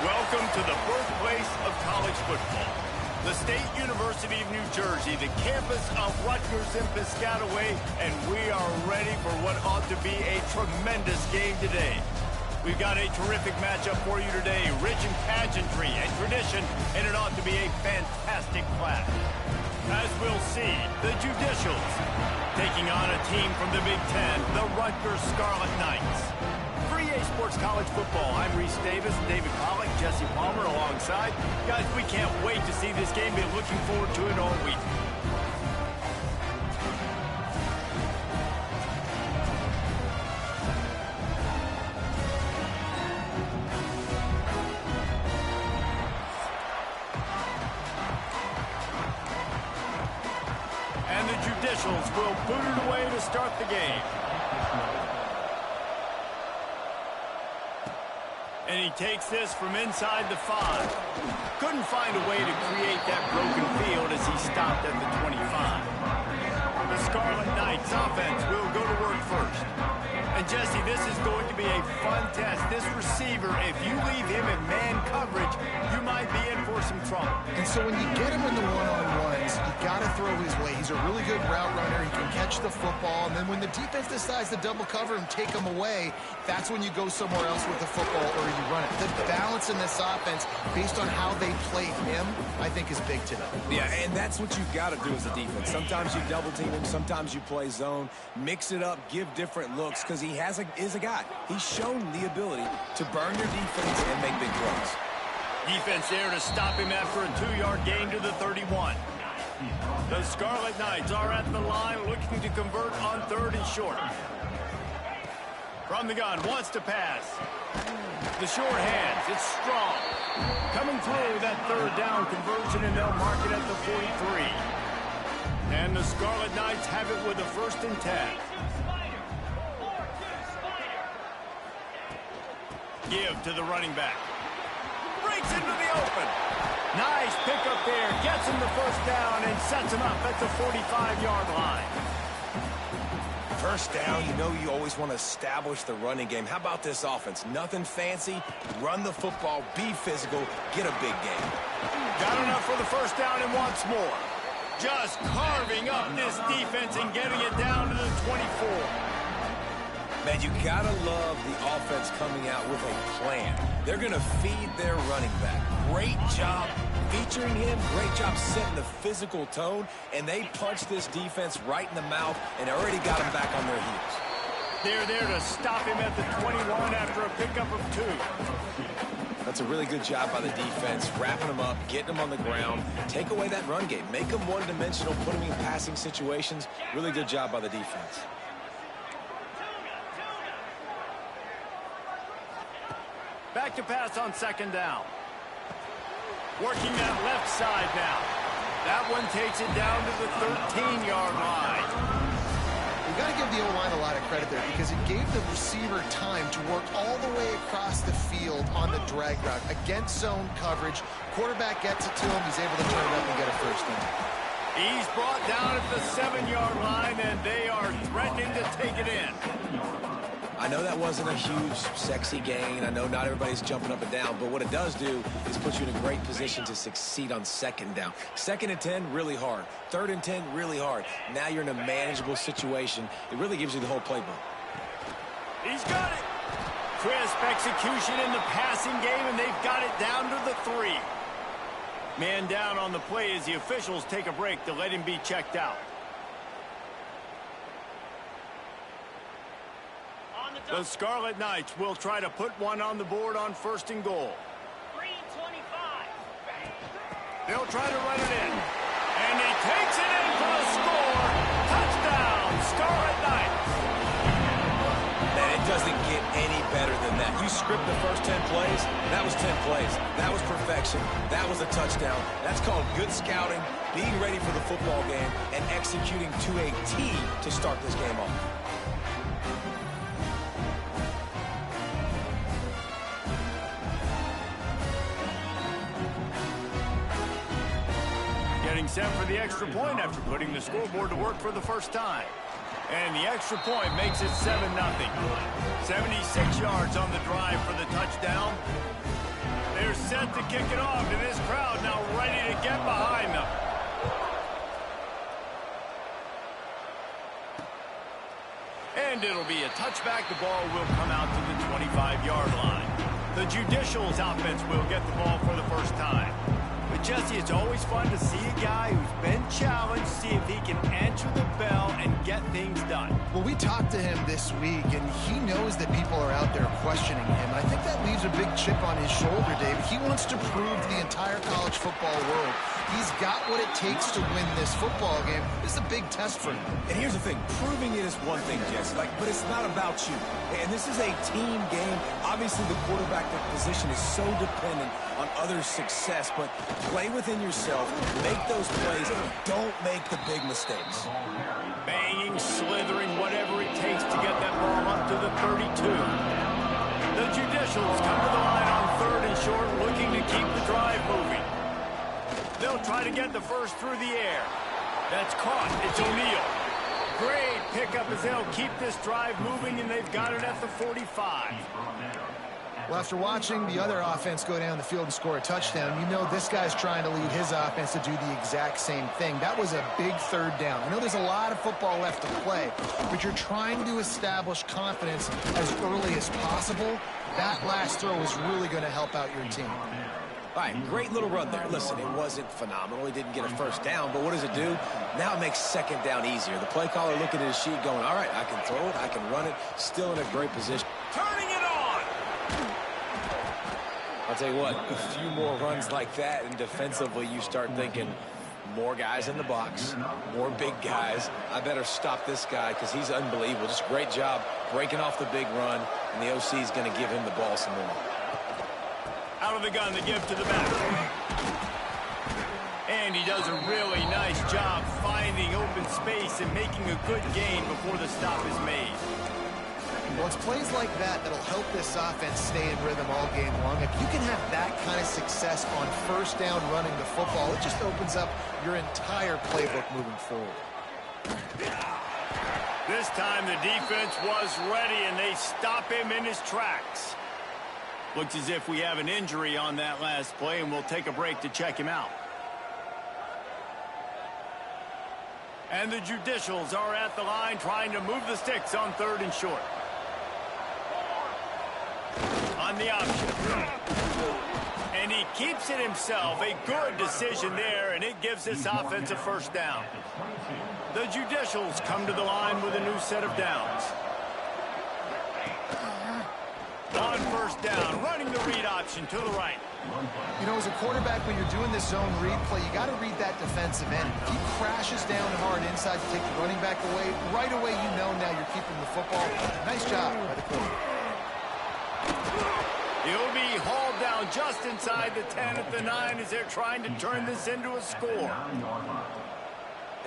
Welcome to the birthplace of college football. The State University of New Jersey, the campus of Rutgers in Piscataway, and we are ready for what ought to be a tremendous game today. We've got a terrific matchup for you today, rich in pageantry and tradition, and it ought to be a fantastic clash. As we'll see, the Judicials taking on a team from the Big Ten, the Rutgers Scarlet Knights. For EA Sports College Football, I'm Reese Davis, David Pollack, Jesse Palmer alongside. Guys, we can't wait to see this game. Been looking forward to it all week. And the Judicials will boot it away to start the game. And he takes this from inside the 5. Couldn't find a way to create that broken field as he stopped at the 25. The Scarlet Knights offense will go to work first. And Jesse, this is going to be a fun test. This receiver, if you leave him in man coverage, you might be in for some trouble. And so when you get him in the one-on-ones, you got to throw his way. He's a really good route runner. He can catch the football. And then when the defense decides to double cover him, take him away, that's when you go somewhere else with the football or you run it. The balance in this offense, based on how they play him, I think is big today. Yeah, and that's what you've got to do as a defense. Sometimes you double team him, sometimes you play zone, mix it up, give different looks, because he is a guy. He's shown the ability to burn your defense and make big throws. Defense there to stop him after a 2-yard gain to the 31. The Scarlet Knights are at the line looking to convert on 3rd and short. From the gun, wants to pass. The short hands, it's strong. Coming through that 3rd down conversion, and they'll mark it at the 43. And the Scarlet Knights have it with a 1st and 10. Give to the running back. Breaks into the open. Nice pickup there. Gets him the 1st down and sets him up at the 45-yard line. 1st down, you know you always want to establish the running game. How about this offense? Nothing fancy. Run the football, be physical, get a big game. Got enough for the 1st down and wants more. Just carving up this defense and getting it down to the 24. Man, you gotta love the offense coming out with a plan. They're gonna feed their running back. Great job featuring him. Great job setting the physical tone. And they punched this defense right in the mouth and already got them back on their heels. They're there to stop him at the 21 after a pickup of 2. That's a really good job by the defense, wrapping them up, getting them on the ground. Take away that run game. Make them one-dimensional, put them in passing situations. Really good job by the defense. Back to pass on 2nd down. Working that left side now. That one takes it down to the 13-yard line. You got to give the O-line a lot of credit there because it gave the receiver time to work all the way across the field on the drag route. Against zone coverage, quarterback gets it to him. He's able to turn it up and get a 1st down. He's brought down at the 7-yard line, and they are threatening to take it in. I know that wasn't a huge, sexy gain. I know not everybody's jumping up and down, but what it does do is put you in a great position to succeed on 2nd down. 2nd and 10, really hard. 3rd and 10, really hard. Now you're in a manageable situation. It really gives you the whole playbook. He's got it. Crisp execution in the passing game, and they've got it down to the 3. Man down on the play as the officials take a break to let him be checked out. The Scarlet Knights will try to put one on the board on 1st and goal. 3:25. They'll try to run it in. And he takes it in for the score. Touchdown, Scarlet Knights. Man, it doesn't get any better than that. You script the first 10 plays, that was 10 plays. That was perfection. That was a touchdown. That's called good scouting, being ready for the football game, and executing to a T to start this game off. Getting set for the extra point after putting the scoreboard to work for the 1st time. And the extra point makes it 7-0. 76 yards on the drive for the touchdown. They They're set to kick it off, and this crowd now ready to get behind them. And it'll be a touchback. The ball will come out to the 25-yard line. The Judicials offense will get the ball for the first time. But, Jesse, it's always fun to see a guy who's been challenged, see if he can answer the bell and get things done. Well, we talked to him this week, and he knows that people are out there questioning him. And I think that leaves a big chip on his shoulder, Dave. He wants to prove to the entire college football world he's got what it takes to win this football game. This is a big test for him. And here's the thing. Proving it is one thing, Jesse, but it's not about you. And this is a team game. Obviously, the quarterback position is so dependent on others' success, but play within yourself, make those plays, don't make the big mistakes. Banging, slithering, whatever it takes to get that ball up to the 32. The Judicials come to the line on 3rd and short, looking to keep the drive moving. They'll try to get the first through the air. That's caught. It's O'Neal. Great pickup as they'll keep this drive moving, and they've got it at the 45. Well, after watching the other offense go down the field and score a touchdown, you know this guy's trying to lead his offense to do the exact same thing. That was a big 3rd down. I know there's a lot of football left to play, but you're trying to establish confidence as early as possible. That last throw is really going to help out your team. All right, great little run there. Listen, it wasn't phenomenal. He didn't get a first down, but what does it do? Now it makes 2nd down easier. The play caller looking at his sheet going, all right, I can throw it, I can run it, still in a great position. Turning it on! I'll tell you what, a few more runs like that, and defensively you start thinking, more guys in the box, more big guys. I better stop this guy because he's unbelievable. Just a great job breaking off the big run, and the OC is going to give him the ball some more. Out of the gun, the give to the back. And he does a really nice job finding open space and making a good gain before the stop is made. Well, it's plays like that that'll help this offense stay in rhythm all game long. If you can have that kind of success on 1st down running the football, it just opens up your entire playbook moving forward. This time the defense was ready, and they stop him in his tracks. Looks as if we have an injury on that last play, and we'll take a break to check him out. And the Judicials are at the line trying to move the sticks on 3rd and short. On the option. And he keeps it himself. A good decision there, and it gives this offense a 1st down. The Judicials come to the line with a new set of downs. On 1st down, running the read option to the right. You know, as a quarterback, when you're doing this zone read play, you got to read that defensive end. If he crashes down hard inside to take the running back away, right away you know now you're keeping the football. Nice job by the quarterback. He'll be hauled down just inside the 10 at the 9 as they're trying to turn this into a score.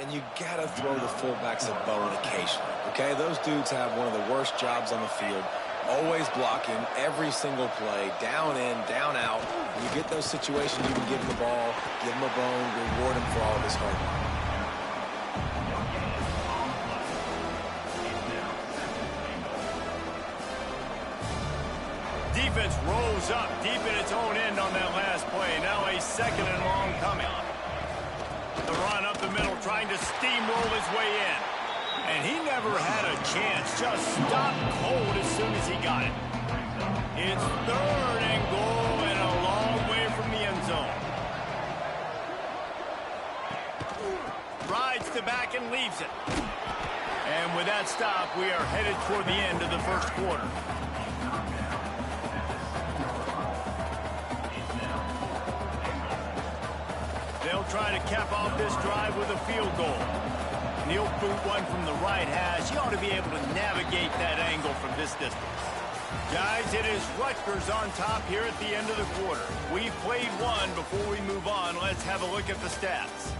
And you got to throw the fullbacks a bone occasionally, okay? Those dudes have one of the worst jobs on the field. Always blocking every single play, down in, down out. When you get those situations, you can give him the ball, give him a bone, reward him for all of his hard work. Defense rolls up deep in its own end on that last play. Now a 2nd and long coming. The run up the middle, trying to steamroll his way in. And he never had a chance, just stopped cold as soon as he got it. It's 3rd and goal and a long way from the end zone. Rides the back and leaves it. And with that stop, we are headed toward the end of the 1st quarter. They'll try to cap off this drive with a field goal. And he'll boot one from the right hash. He ought to be able to navigate that angle from this distance. Guys, it is Rutgers on top here at the end of the quarter. We've played one. Before we move on, let's have a look at the stats.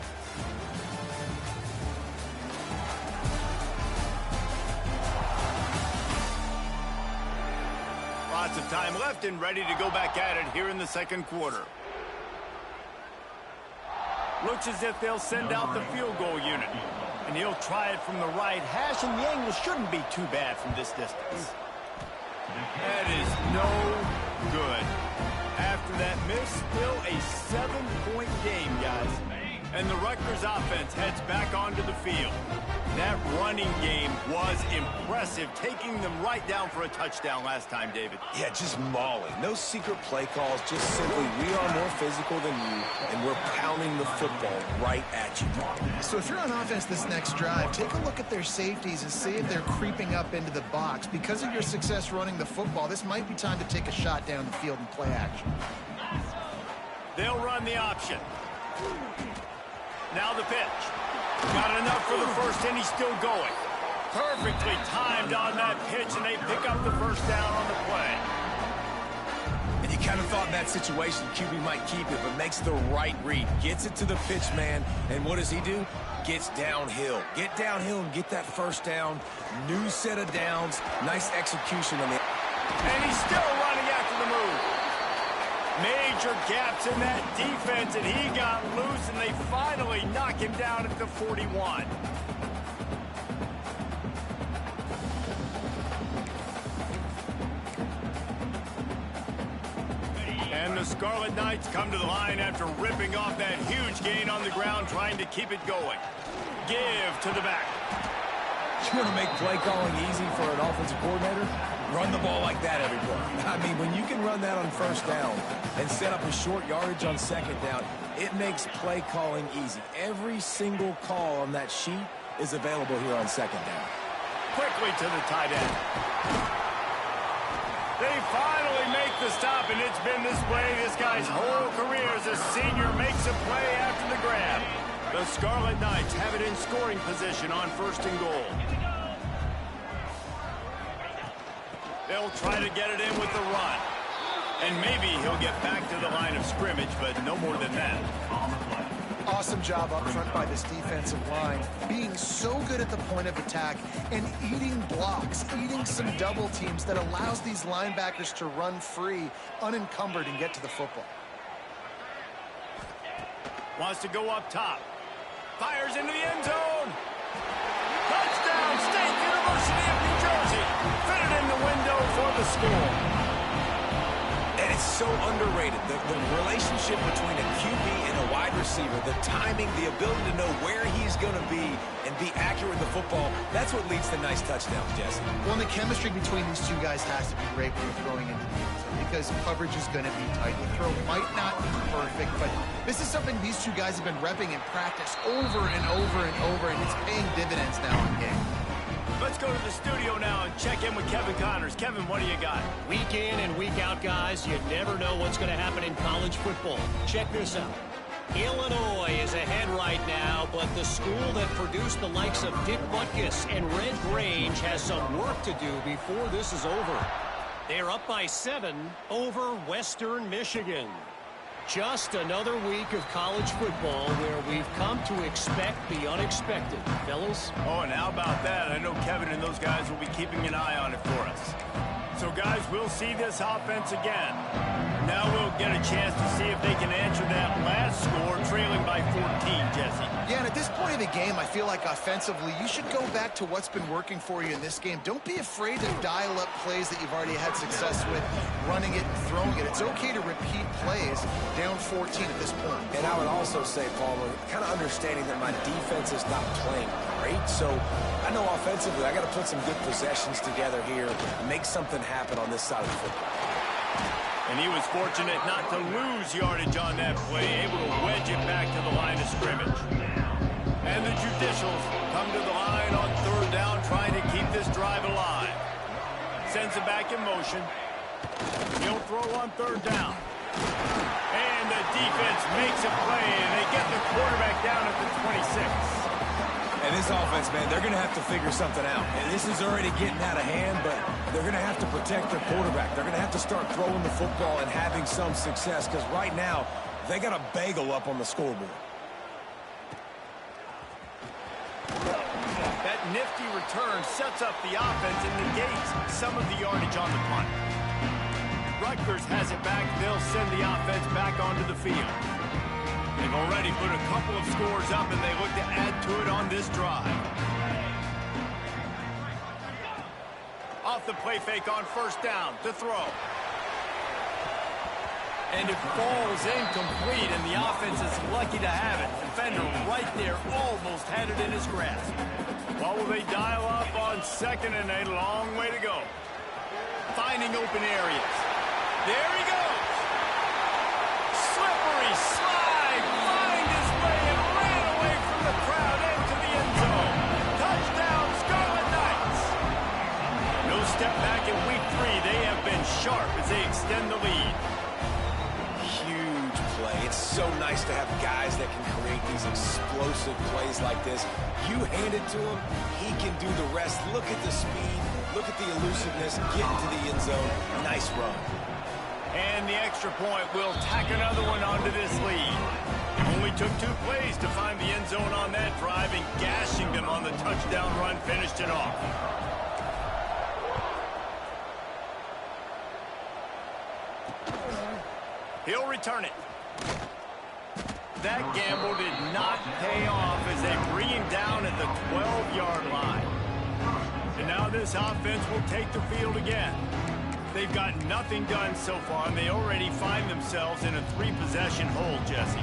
Lots of time left and ready to go back at it here in the 2nd quarter. Looks as if they'll send out the field goal unit. And he'll try it from the right hash, and the angle shouldn't be too bad from this distance. That is no good. After that miss, still a 7-point game, guys. And the Rutgers offense heads back onto the field. That running game was impressive, taking them right down for a touchdown last time, David. Yeah, just mauling. No secret play calls, just simply we are more physical than you, and we're pounding the football right at you. So if you're on offense this next drive, take a look at their safeties and see if they're creeping up into the box. Because of your success running the football, this might be time to take a shot down the field and play action. They'll run the option. Now the pitch. Got enough for the first, and he's still going. Perfectly timed on that pitch, and they pick up the first down on the play. And you kind of thought in that situation QB might keep it, but makes the right read. Gets it to the pitch man, and what does he do? Gets downhill. Get downhill and get that first down. New set of downs. Nice execution on the... And he's still running after the move. Major gaps in that defense, and he got loose, and they finally knock him down at the 41. And the Scarlet Knights come to the line after ripping off that huge gain on the ground, trying to keep it going. Give to the back. You want to make play calling easy for an offensive coordinator? Run the ball like that every play. I mean, when you can run that on first down and set up a short yardage on second down, it makes play calling easy. Every single call on that sheet is available here on second down. Quickly to the tight end. They finally make the stop, and it's been this way this guy's whole career as a senior makes a play after the grab. The Scarlet Knights have it in scoring position on first and goal. They'll try to get it in with the run. And maybe he'll get back to the line of scrimmage, but no more than that. Awesome job up front by this defensive line, being so good at the point of attack and eating blocks, eating some double teams that allows these linebackers to run free, unencumbered, and get to the football. Wants to go up top. Fires into the end zone. Touchdown, State University of New Jersey. Fitted in the window for the score. And it's so underrated. The relationship between a QB and a wide receiver, the timing, the ability to know where he's going to be and be accurate with the football, that's what leads to nice touchdowns, Jesse. Well, and the chemistry between these two guys has to be great when you're throwing into the end zone because coverage is going to be tight. The throw might not be perfect, but this is something these two guys have been repping in practice over and over and over, and it's paying dividends now in game. Let's go to the studio now and check in with Kevin Connors. Kevin, what do you got? Week in and week out, guys, you never know what's going to happen in college football. Check this out. Illinois is ahead right now, but the school that produced the likes of Dick Butkus and Red Grange has some work to do before this is over. They're up by 7 over Western Michigan. Just another week of college football where we've come to expect the unexpected, fellas. Oh, and how about that? I know Kevin and those guys will be keeping an eye on it for us. So, guys, we'll see this offense again. Now we'll get a chance to see if they can answer that last score, trailing by 14, Jesse. Yeah, and at this point of the game, I feel like offensively, you should go back to what's been working for you in this game. Don't be afraid to dial up plays that you've already had success with, running it and throwing it. It's okay to repeat plays down 14 at this point. And I would also say, Palmer, kind of understanding that my defense is not playing great, so I know offensively I got to put some good possessions together here and make something happen on this side of the football. And he was fortunate not to lose yardage on that play, able to wedge it back to the line of scrimmage. And the Judicials come to the line on third down, trying to keep this drive alive. Sends it back in motion. He'll throw on third down. And the defense makes a play, and they get the quarterback down at the 26. And this offense, man, they're going to have to figure something out. And this is already getting out of hand, but they're going to have to protect their quarterback. They're going to have to start throwing the football and having some success because right now they got a bagel up on the scoreboard. That nifty return sets up the offense and negates some of the yardage on the punt. Rutgers has it back. They'll send the offense back onto the field. They've already put a couple of scores up, and they look to add to it on this drive. Off the play fake on first down to throw. And it falls incomplete, and the offense is lucky to have it. Defender right there almost had it in his grasp. Well, will they dial up on 2nd and a long way to go? Finding open areas. There he goes. Slippery slide. Find his way and ran away from the crowd into the end zone. Touchdown, Scarlet Knights. No step back in week 3. They have been sharp as they extend the lead. Huge play. It's so nice to have guys that can create these explosive plays like this. You hand it to him, he can do the rest. Look at the speed. Look at the elusiveness. Get into the end zone. Nice run. And the extra point will tack another one onto this lead. Only took 2 plays to find the end zone on that drive, and gashing them on the touchdown run finished it off. He'll return it. That gamble did not pay off as they bring him down at the 12-yard line. And now this offense will take the field again. They've got nothing done so far, and they already find themselves in a 3-possession hole, Jesse.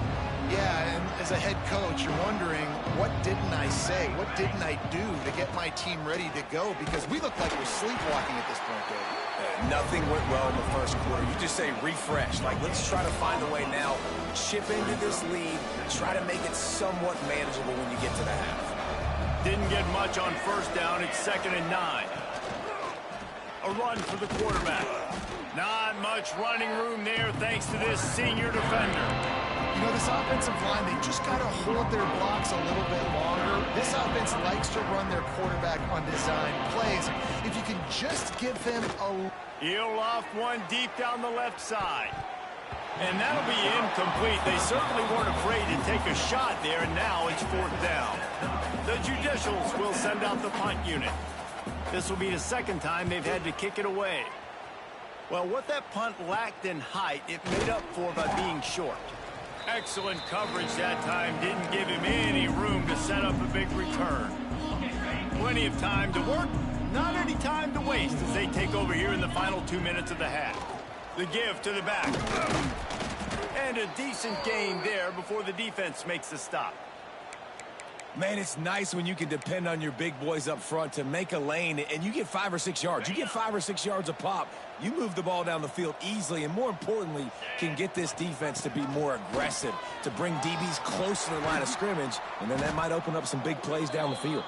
Yeah, and as a head coach, you're wondering, what didn't I say? What didn't I do to get my team ready to go? Because we look like we're sleepwalking at this point, Dave. Nothing went well in the first quarter. You just say refresh. Like, let's try to find a way now. Chip into this lead. Try to make it somewhat manageable when you get to the half. Didn't get much on 1st down. It's 2nd and 9. A run for the quarterback. Not much running room there thanks to this senior defender. You know, this offensive line, they just got to hold their blocks a little bit longer. This offense likes to run their quarterback on design plays. If you can just give them a... He'll loft one deep down the left side. And that'll be incomplete. They certainly weren't afraid to take a shot there, and now it's 4th down. The Judicials will send out the punt unit. This will be the 2nd time they've had to kick it away. Well, what that punt lacked in height, it made up for by being short. Excellent coverage that time. Didn't give him any room to set up a big return. Plenty of time to work. Not any time to waste as they take over here in the final 2 minutes of the half. The give to the back. And a decent gain there before the defense makes the stop. Man, it's nice when you can depend on your big boys up front to make a lane, and you get 5 or 6 yards. You get 5 or 6 yards a pop. You move the ball down the field easily, and more importantly, can get this defense to be more aggressive, to bring DBs close to the line of scrimmage, and then that might open up some big plays down the field.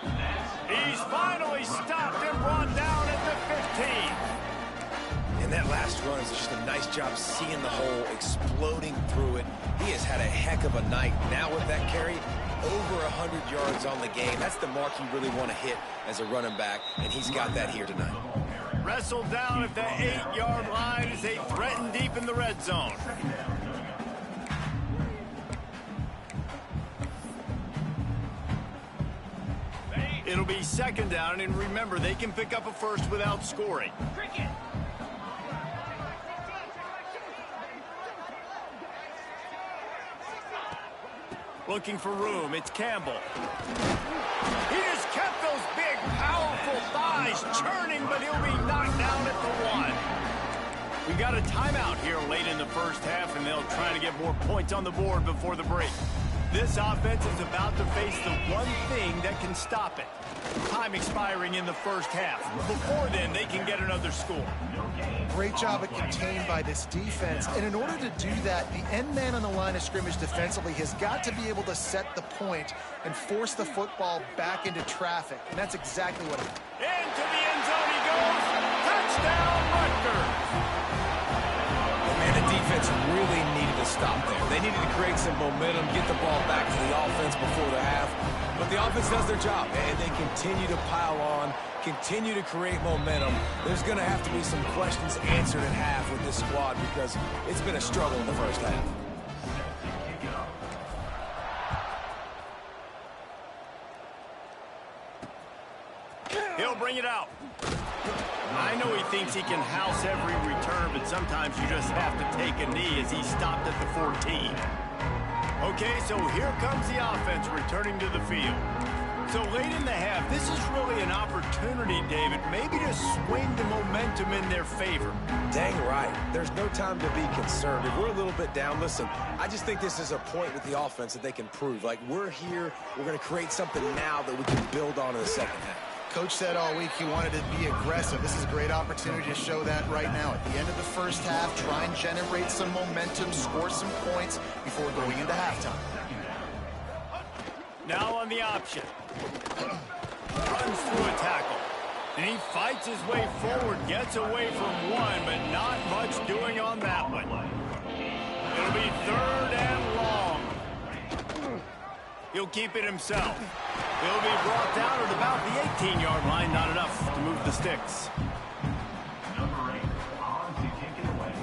He's finally stopped and brought down at the 15. And that last run is just a nice job seeing the hole, exploding through it. He has had a heck of a night. Now with that carry, over 100 yards on the game. That's the mark you really want to hit as a running back, and he's got that here tonight. Wrestled down at the 8-yard line as they threaten deep in the red zone. It'll be 2nd down, and remember, they can pick up a first without scoring. Cricket. Looking for room. It's Campbell. He just kept those big, powerful thighs churning, but he'll be knocked down at the 1. We got a timeout here late in the first half, and they'll try to get more points on the board before the break. This offense is about to face the one thing that can stop it. Time expiring in the first half. Before then, they can get another score. Great job at contained by this defense. And in order to do that, the end man on the line of scrimmage defensively has got to be able to set the point and force the football back into traffic. And that's exactly what it is. Into the end zone he goes. Touchdown, Rutgers. Man, the defense really needed to stop there. They needed to create some momentum, get the ball back to the offense before the half. But the offense does their job, and they continue to pile on, continue to create momentum. There's going to have to be some questions answered at half with this squad because it's been a struggle in the first half. He'll bring it out. I know he thinks he can house every return, but sometimes you just have to take a knee as he stopped at the 14. Okay, so here comes the offense returning to the field. So late in the half, this is really an opportunity, David, maybe to swing the momentum in their favor. Dang right. There's no time to be concerned. If we're a little bit down, listen, I just think this is a point with the offense that they can prove. Like, we're here, we're going to create something now that we can build on in the second half. Coach said all week he wanted to be aggressive. This is a great opportunity to show that right now. At the end of the first half, try and generate some momentum, score some points before going into halftime. Now on the option. Runs through a tackle. And he fights his way forward, gets away from one, but not much doing on that one. It'll be 3rd and long. He'll keep it himself. He'll be brought down at about the 18-yard line, not enough to move the sticks. Number 8, on to kick it away.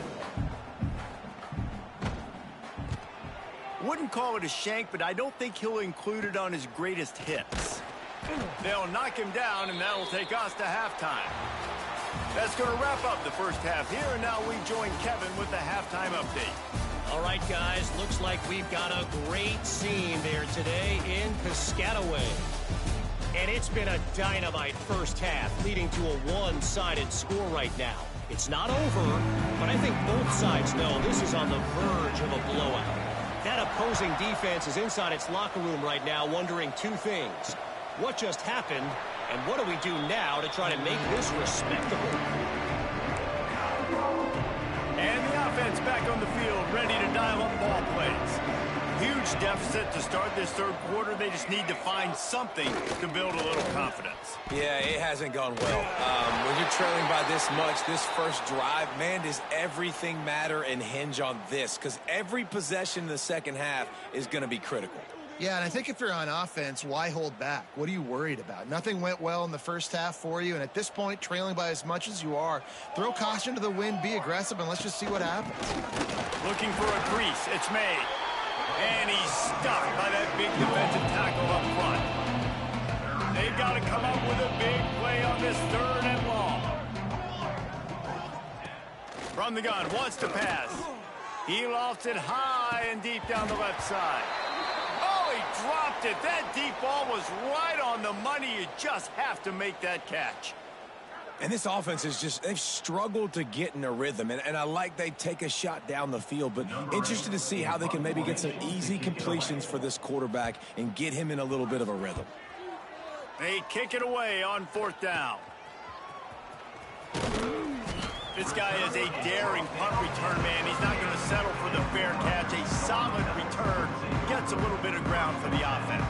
Wouldn't call it a shank, but I don't think he'll include it on his greatest hits. They'll knock him down, and that'll take us to halftime. That's going to wrap up the first half here, and now we join Kevin with the halftime update. All right, guys, looks like we've got a great scene there today in Piscataway. And it's been a dynamite first half, leading to a one-sided score right now. It's not over, but I think both sides know this is on the verge of a blowout. That opposing defense is inside its locker room right now wondering two things. What just happened, and what do we do now to try to make this respectable? And the offense back on the field, ready to dial up ball plays. Huge deficit to start this third quarter. They just need to find something to build a little confidence. Yeah, it hasn't gone well. When you're trailing by this much, this first drive, man, does everything matter and hinge on this? Because every possession in the second half is going to be critical. Yeah, and I think if you're on offense, why hold back? What are you worried about? Nothing went well in the first half for you, and at this point, trailing by as much as you are, throw caution to the wind, be aggressive, and let's just see what happens. Looking for a crease. It's made. And he's stuck by that big defensive tackle up front. They've got to come up with a big play on this 3rd and long. From the gun, wants to pass. He lofts it high and deep down the left side. Oh, he dropped it. That deep ball was right on the money. You just have to make that catch. And this offense is just, they've struggled to get in a rhythm. And I like they take a shot down the field, but interested to see how they can maybe get some easy completions for this quarterback and get him in a little bit of a rhythm. They kick it away on 4th down. This guy is a daring punt return man. He's not going to settle for the fair catch. A solid return. Gets a little bit of ground for the offense.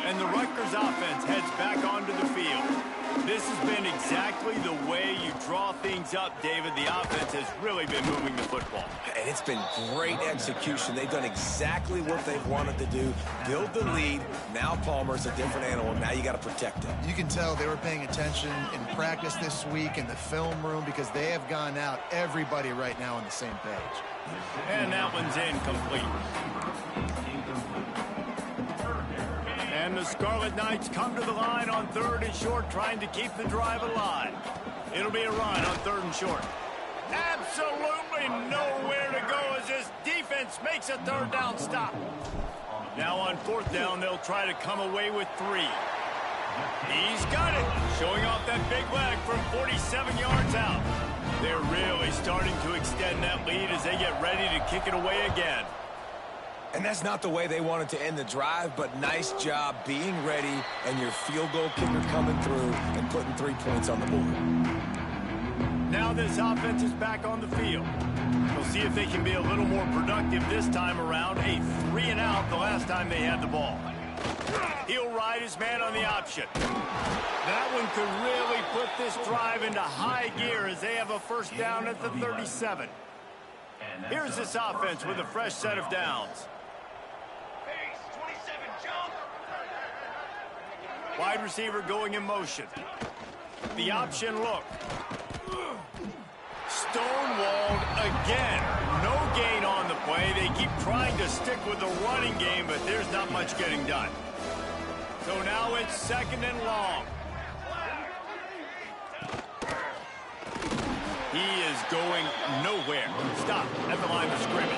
And the Rutgers offense heads back onto the field. This has been exactly the way you draw things up, David. The offense has really been moving the football. And it's been great execution. They've done exactly what they've wanted to do. Build the lead. Now Palmer's a different animal. Now you got to protect him. You can tell they were paying attention in practice this week in the film room because they have gone out, everybody right now on the same page. And that one's incomplete. And the Scarlet Knights come to the line on 3rd and short, trying to keep the drive alive. It'll be a run on 3rd and short. Absolutely nowhere to go as this defense makes a 3rd down stop. Now on 4th down, they'll try to come away with 3. He's got it, showing off that big leg from 47 yards out. They're really starting to extend that lead as they get ready to kick it away again. And that's not the way they wanted to end the drive, but nice job being ready and your field goal kicker coming through and putting 3 points on the board. Now this offense is back on the field. We'll see if they can be a little more productive this time around. A 3-and-out the last time they had the ball. He'll ride his man on the option. That one could really put this drive into high gear as they have a 1st down at the 37. Here's this offense with a fresh set of downs. Wide receiver going in motion. The option look. Stonewalled again. No gain on the play. They keep trying to stick with the running game, but there's not much getting done. So now it's 2nd and long. He is going nowhere. Stop at the line of scrimmage.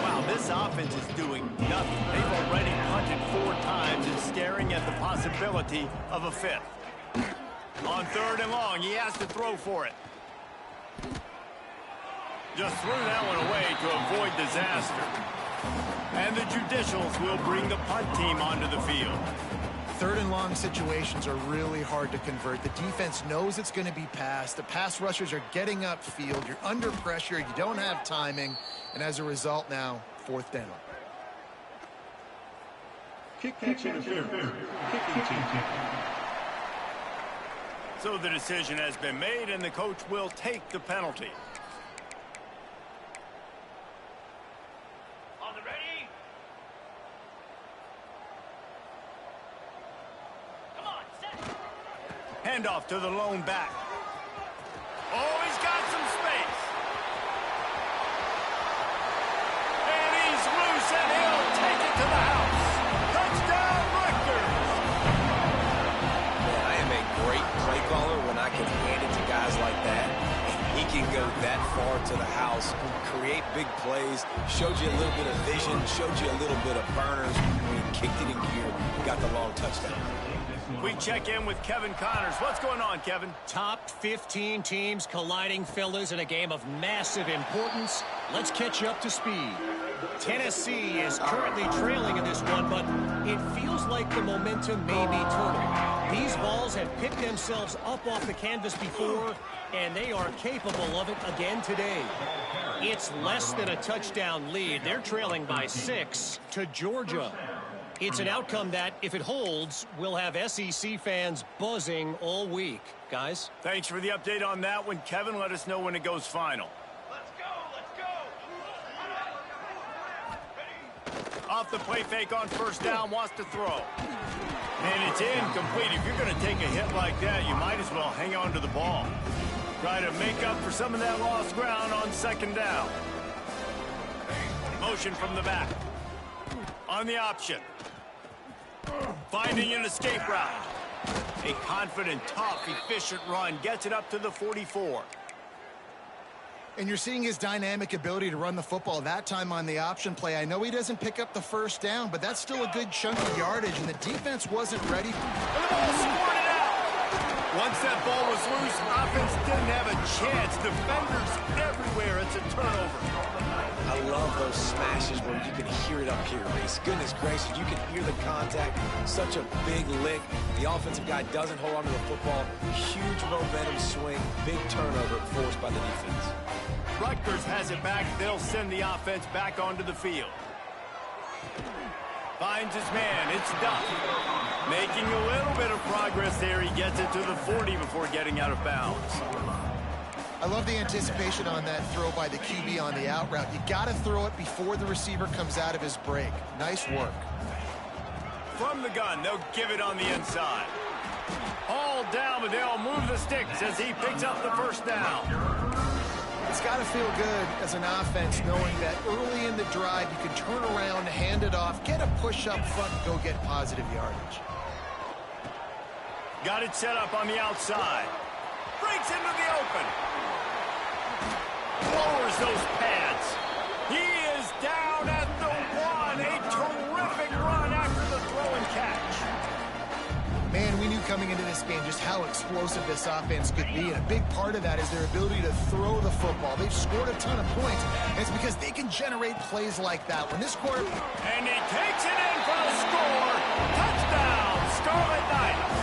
Wow, this offense is doing nothing. They've already punted 4 times and staring at the possibility of a 5th. On 3rd and long, he has to throw for it. Just threw that one away to avoid disaster. And the Judicials will bring the punt team onto the field. 3rd and long situations are really hard to convert. The defense knows it's going to be passed. The pass rushers are getting upfield. You're under pressure. You don't have timing. And as a result now, 4th down. Kick interference. Kicking team. So the decision has been made, and the coach will take the penalty. On the ready. Come on, set. Handoff to the lone back. Oh, he's got some space. And he's loose, and he'll take it to the house. Touchdown, Rutgers. Man, I am a great play caller when I can hand it to guys like that. He can go that far to the house, create big plays, showed you a little bit of vision, showed you a little bit of burners. When he kicked it in gear, got the long touchdown. We check in with Kevin Connors. What's going on, Kevin? Top 15 teams colliding, fellas, in a game of massive importance. Let's catch you up to speed. Tennessee is currently trailing in this one, but it feels like the momentum may be turning. These balls have picked themselves up off the canvas before, and they are capable of it again today. It's less than a touchdown lead. They're trailing by 6 to Georgia. It's an outcome that, if it holds, will have SEC fans buzzing all week. Guys? Thanks for the update on that one, Kevin. Let us know when it goes final. Let's go, let's go. Off the play fake on 1st down, wants to throw. And it's incomplete. If you're going to take a hit like that, you might as well hang on to the ball. Try to make up for some of that lost ground on 2nd down. Motion from the back. On the option. Finding an escape route. A confident, tough, efficient run. Gets it up to the 44. And you're seeing his dynamic ability to run the football that time on the option play. I know he doesn't pick up the 1st down, but that's still a good chunk of yardage, and the defense wasn't ready. And the ball squirted out. Once that ball was loose, offense didn't have a chance. Defenders everywhere. It's a turnover. I love those smashes where you can hear it up here, Reese. Goodness gracious, you can hear the contact. Such a big lick. The offensive guy doesn't hold on to the football. Huge momentum swing. Big turnover forced by the defense. Rutgers has it back. They'll send the offense back onto the field. Finds his man. It's Duff. Making a little bit of progress there. He gets it to the 40 before getting out of bounds. I love the anticipation on that throw by the QB on the out route. You got to throw it before the receiver comes out of his break. Nice work. From the gun, they'll give it on the inside. Hauled down, but they'll move the sticks as he picks up the 1st down. It's got to feel good as an offense knowing that early in the drive you can turn around, hand it off, get a push up front, and go get positive yardage. Got it set up on the outside. Breaks into the open. Lowers those pads. He is down at the 1. A terrific run after the throw and catch. Man, we knew coming into this game just how explosive this offense could be, and a big part of that is their ability to throw the football. They've scored a ton of points, and it's because they can generate plays like that. When this quarter... And he takes it in for the score. Touchdown, Scarlet Knights.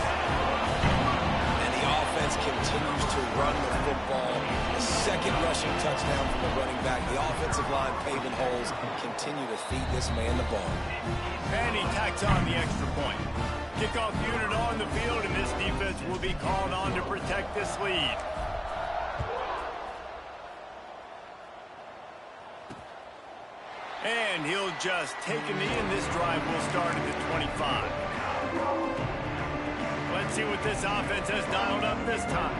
And the offense continues to run the football. The 2nd rushing touchdown from the running back. The offensive line paving holes. Continue to feed this man the ball. And he tacks on the extra point. Kickoff unit on the field, and this defense will be called on to protect this lead. And he'll just take a knee, and this drive will start at the 25. Let's see what this offense has dialed up this time.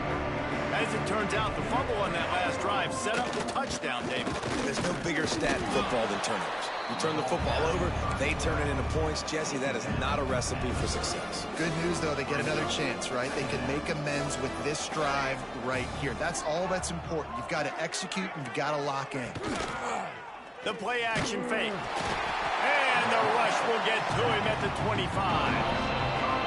As it turns out, the fumble on that last drive set up the touchdown, David. There's no bigger stat in football than turnovers. You turn the football over, they turn it into points. Jesse, that is not a recipe for success. Good news, though, they get another chance, right? They can make amends with this drive right here. That's all that's important. You've got to execute and you've got to lock in. The play action fake. And the rush will get to him at the 25.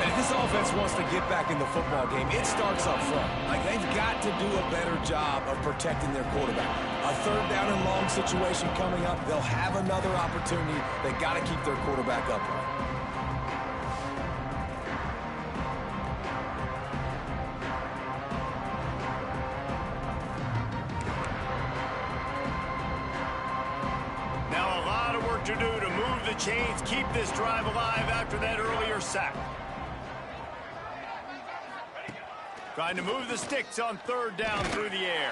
And if this offense wants to get back in the football game, it starts up front. Like, they've got to do a better job of protecting their quarterback. A third down and long situation coming up, they'll have another opportunity. They got to keep their quarterback upright. Now a lot of work to do to move the chains, keep this drive alive after that earlier sack. Trying to move the sticks on third down through the air.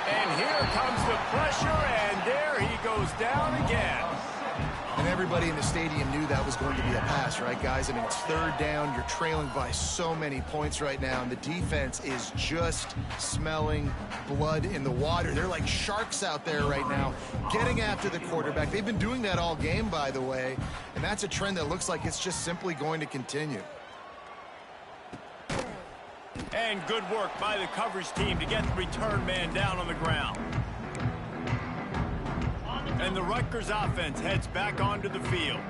And here comes the pressure, and there he goes down again. And everybody in the stadium knew that was going to be a pass, right, guys? I mean, it's third down. You're trailing by so many points right now, and the defense is just smelling blood in the water. They're like sharks out there right now, getting after the quarterback. They've been doing that all game, by the way, and that's a trend that looks like it's just simply going to continue. And good work by the coverage team to get the return man down on the ground. And the Rutgers offense heads back onto the field.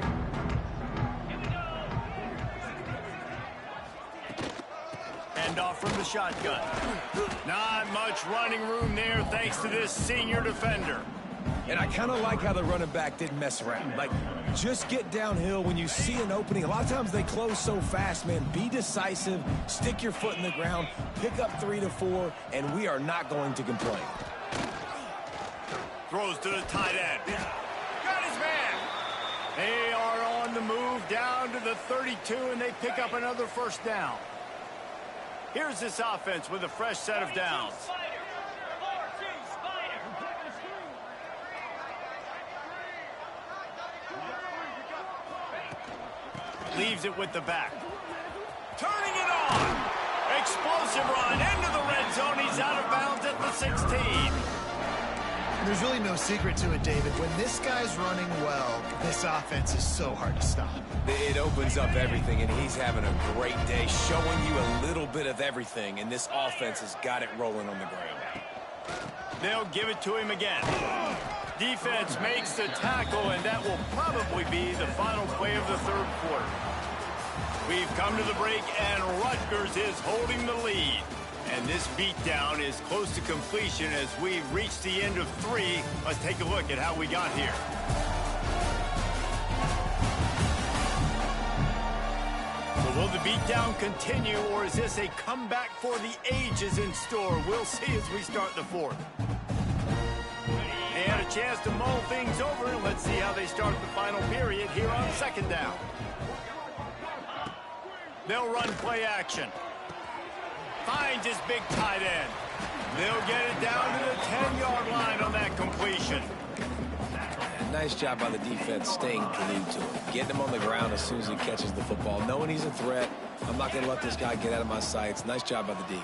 Hand off from the shotgun. Not much running room there thanks to this senior defender. And I kind of like how the running back didn't mess around. Like, just get downhill when you see an opening. A lot of times they close so fast, man. Be decisive, stick your foot in the ground, pick up 3 to 4, and we are not going to complain. Throws to the tight end. Got his man. They are on the move down to the 32, and they pick up another first down. Here's this offense with a fresh set of downs. Leaves it with the back. Turning it on. Explosive run into the red zone. He's out of bounds at the 16. And there's really no secret to it, David. When this guy's running well, this offense is so hard to stop. It opens up everything, and he's having a great day, showing you a little bit of everything, and this offense has got it rolling on the ground. They'll give it to him again. Defense makes the tackle, and that will probably be the final play of the third quarter. We've come to the break, and Rutgers is holding the lead. And this beatdown is close to completion as we've reached the end of 3. Let's take a look at how we got here. So will the beatdown continue, or is this a comeback for the ages in store? We'll see as we start the fourth. They had a chance to mull things over, and let's see how they start the final period here on second down. They'll run play action. Finds his big tight end. They'll get it down to the 10-yard line on that completion. Nice job by the defense staying glued to him. Getting him on the ground as soon as he catches the football. Knowing he's a threat. I'm not going to let this guy get out of my sights. Nice job by the D. And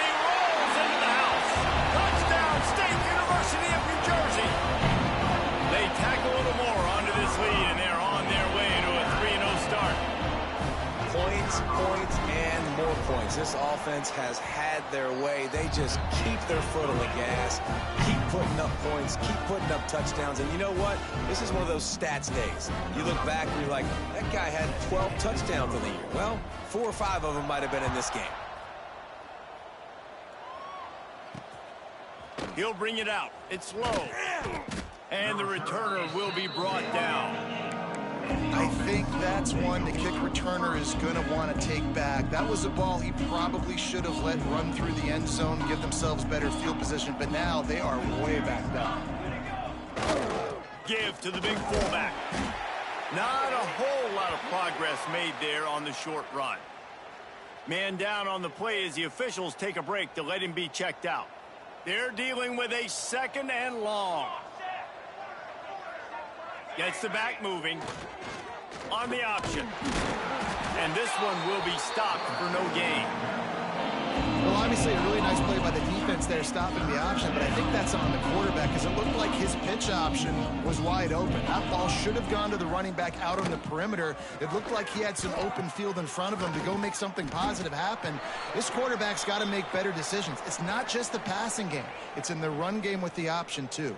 he rolls into the house. Touchdown, State University of New Jersey. They tack a little more onto this lead, and they're on their way to a 3-0 start. Points, points, and more points. This offense has had their way. They just keep their foot on the gas, keep putting up points, keep putting up touchdowns. And you know what? This is one of those stats days. You look back and you're like, that guy had 12 touchdowns in the year. Well, 4 or 5 of them might have been in this game. He'll bring it out. It's low. And the returner will be brought down. I think that's one the kick returner is going to want to take back. That was a ball he probably should have let run through the end zone, give themselves better field position, but now they are way back down. Give to the big fullback. Not a whole lot of progress made there on the short run. Man down on the play as the officials take a break to let him be checked out. They're dealing with a 2nd and long. Gets the back moving on the option. And this one will be stopped for no gain. Obviously, a really nice play by the defense there, stopping the option, but I think that's on the quarterback because it looked like his pitch option was wide open. That ball should have gone to the running back out on the perimeter. It looked like he had some open field in front of him to go make something positive happen. This quarterback's got to make better decisions. It's not just the passing game. It's in the run game with the option, too.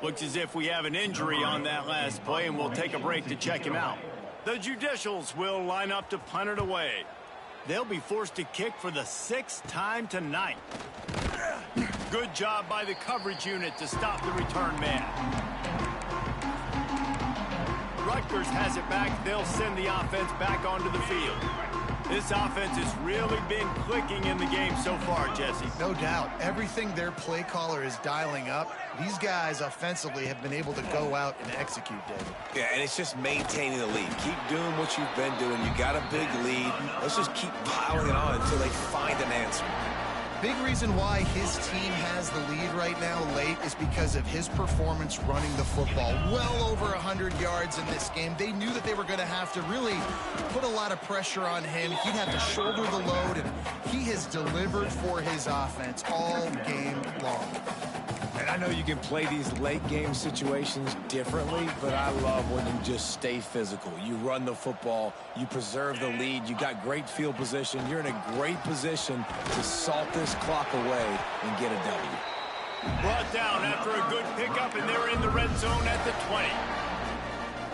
Looks as if we have an injury on that last play, and we'll take a break to check him out. The Judicials will line up to punt it away. They'll be forced to kick for the 6th time tonight. Good job by the coverage unit to stop the return man. Rutgers has it back. They'll send the offense back onto the field. This offense has really been clicking in the game so far, Jesse. No doubt. Everything their play caller is dialing up, these guys offensively have been able to go out and execute, David. Yeah, and it's just maintaining the lead. Keep doing what you've been doing. You got a big lead. Let's just keep piling it on until they find an answer. Big reason why his team has the lead right now late is because of his performance running the football. Well over 100 yards in this game. They knew that they were going to have to really put a lot of pressure on him. He'd have to shoulder the load, and he has delivered for his offense all game long. And I know you can play these late game situations differently, but I love when you just stay physical. You run the football, you preserve the lead, you got great field position, you're in a great position to salt this clock away and get a W. Brought down after a good pickup, and they're in the red zone at the 20.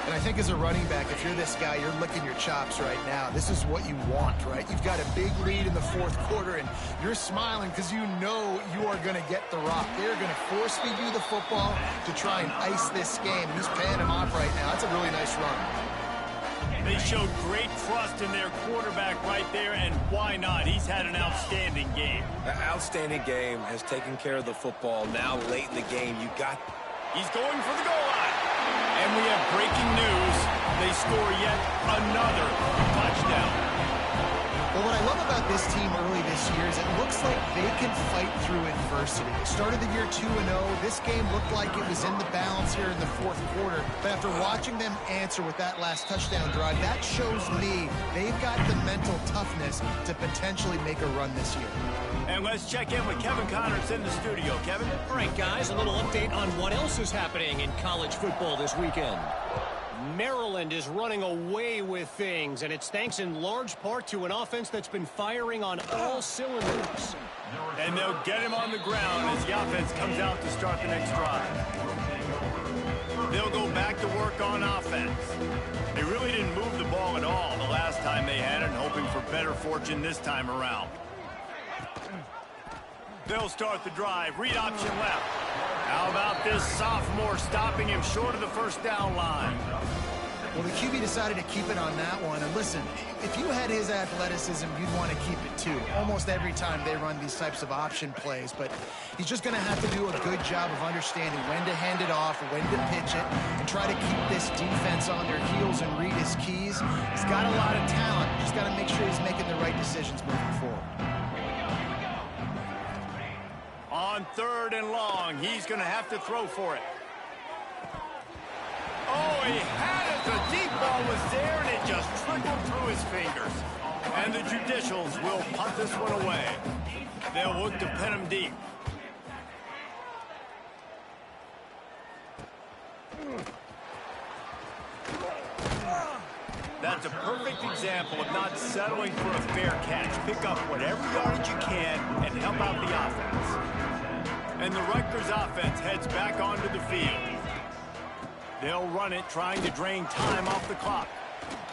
And I think as a running back, if you're this guy, you're licking your chops right now. This is what you want, right? You've got a big lead in the 4th quarter, and you're smiling because you know you are going to get the rock. They're going to force feed you the football to try and ice this game. He's paying him off right now. That's a really nice run. They showed great trust in their quarterback right there, and why not? He's had an outstanding game. An outstanding game, has taken care of the football. Now late in the game, He's going for the goal line. And we have breaking news. They score yet another touchdown. Well, what I love about this team early this year is it looks like they can fight through adversity. They started the year 2-0. This game looked like it was in the balance here in the 4th quarter. But after watching them answer with that last touchdown drive, that shows me they've got the mental toughness to potentially make a run this year. And let's check in with Kevin Connors in the studio. Kevin? All right, guys, a little update on what else is happening in college football this weekend. Maryland is running away with things, and it's thanks in large part to an offense that's been firing on all cylinders. And they'll get him on the ground as the offense comes out to start the next drive. They'll go back to work on offense. They really didn't move the ball at all the last time they had it, and hoping for better fortune this time around. They'll start the drive. Read option left. How about this sophomore stopping him short of the first down line? Well, the QB decided to keep it on that one. And listen, if you had his athleticism, you'd want to keep it too. Almost every time they run these types of option plays. But he's just going to have to do a good job of understanding when to hand it off, when to pitch it, and try to keep this defense on their heels and read his keys. He's got a lot of talent. Just got to make sure he's making the right decisions moving forward. On 3rd and long, he's going to have to throw for it. Oh, he had it. The deep ball was there, and it just trickled through his fingers. And the Judicials will punt this one away. They'll look to pin him deep. That's a perfect example of not settling for a fair catch. Pick up whatever yardage you can and help out the offense. And the Rutgers offense heads back onto the field. They'll run it, trying to drain time off the clock.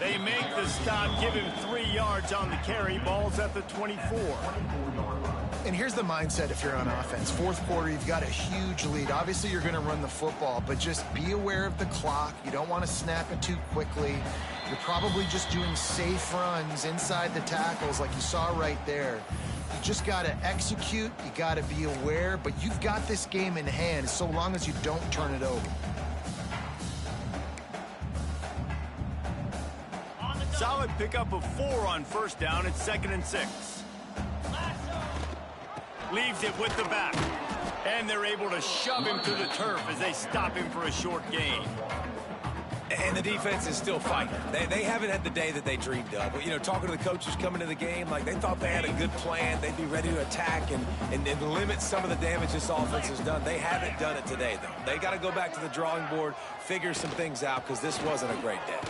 They make the stop, give him 3 yards on the carry. Ball's at the 24. And here's the mindset if you're on offense. 4th quarter, you've got a huge lead. Obviously, you're going to run the football, but just be aware of the clock. You don't want to snap it too quickly. You're probably just doing safe runs inside the tackles like you saw right there. You just got to execute. You got to be aware, but you've got this game in hand so long as you don't turn it over. Solid pickup of 4 on 1st down. It's 2nd and 6. Leaves it with the back. And they're able to shove him to the turf as they stop him for a short gain. And the defense is still fighting. They haven't had the day that they dreamed of. But, you know, talking to the coaches coming to the game, like they thought they had a good plan. They'd be ready to attack and limit some of the damage this offense has done. They haven't done it today, though. They got to go back to the drawing board, figure some things out, because this wasn't a great day.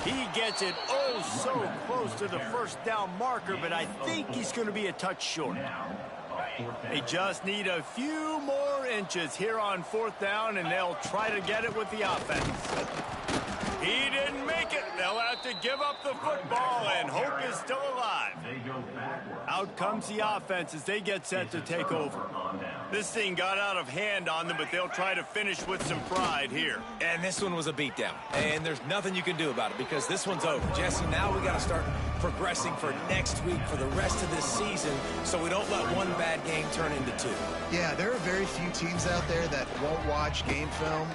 He gets it oh so close to the first down marker, but I think he's going to be a touch short. They just need a few more inches here on 4th down, and they'll try to get it with the offense. He didn't make it. They'll have to give up the football, and hope is still alive. Out comes the offense as they get set to take over. This thing got out of hand on them, but they'll try to finish with some pride here. And this one was a beatdown, and there's nothing you can do about it because this one's over. Jesse, now we got to start progressing for next week for the rest of this season so we don't let one bad game turn into 2. Yeah, there are very few teams out there that won't watch game film,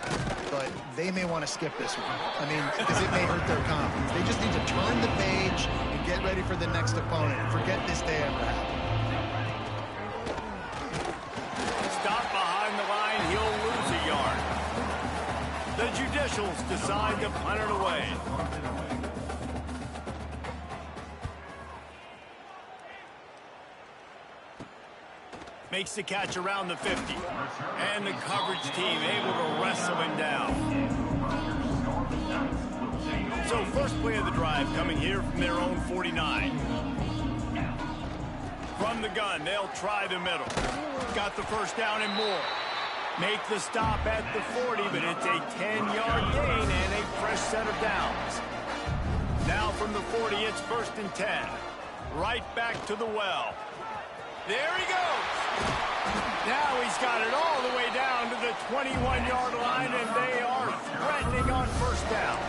but they may want to skip this one. I mean, because it may hurt their confidence. They just need to turn the page and get ready for the next opponent and forget this day ever happened. Stop behind the line, he'll lose a yard. The Judicials decide to punt it away. Makes the catch around the 50. And the coverage team able to wrestle him down. So first play of the drive coming here from their own 49. From the gun, they'll try the middle. Got the first down and more. Make the stop at the 40, but it's a 10-yard gain and a fresh set of downs. Now from the 40, it's 1st and 10. Right back to the well. There he goes. Now he's got it all the way down to the 21-yard line, and they are threatening on 1st down.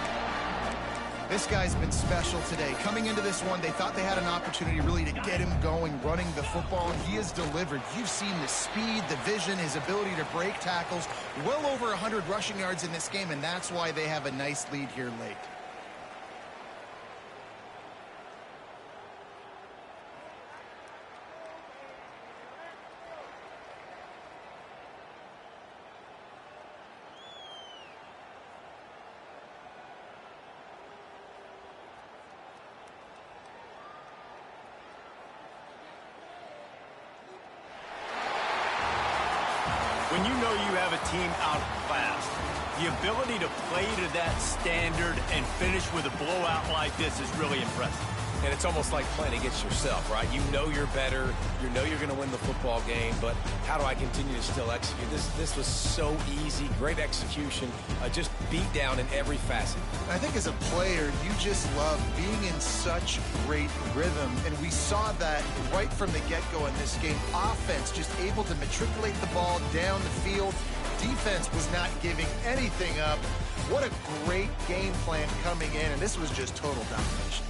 This guy's been special today. Coming into this one, they thought they had an opportunity really to get him going, running the football, and he has delivered. You've seen the speed, the vision, his ability to break tackles. Well over 100 rushing yards in this game, and that's why they have a nice lead here late. When you know you have a team outclassed, the ability to play to that standard and finish with a blowout like this is really impressive. And it's almost like playing against yourself, right? You know you're better. You know you're going to win the football game, but how do I continue to still execute? This was so easy. Great execution. Just beat down in every facet. I think as a player, you just love being in such great rhythm, and we saw that right from the get-go in this game. Offense just able to matriculate the ball down the field. Defense was not giving anything up. What a great game plan coming in, and this was just total domination.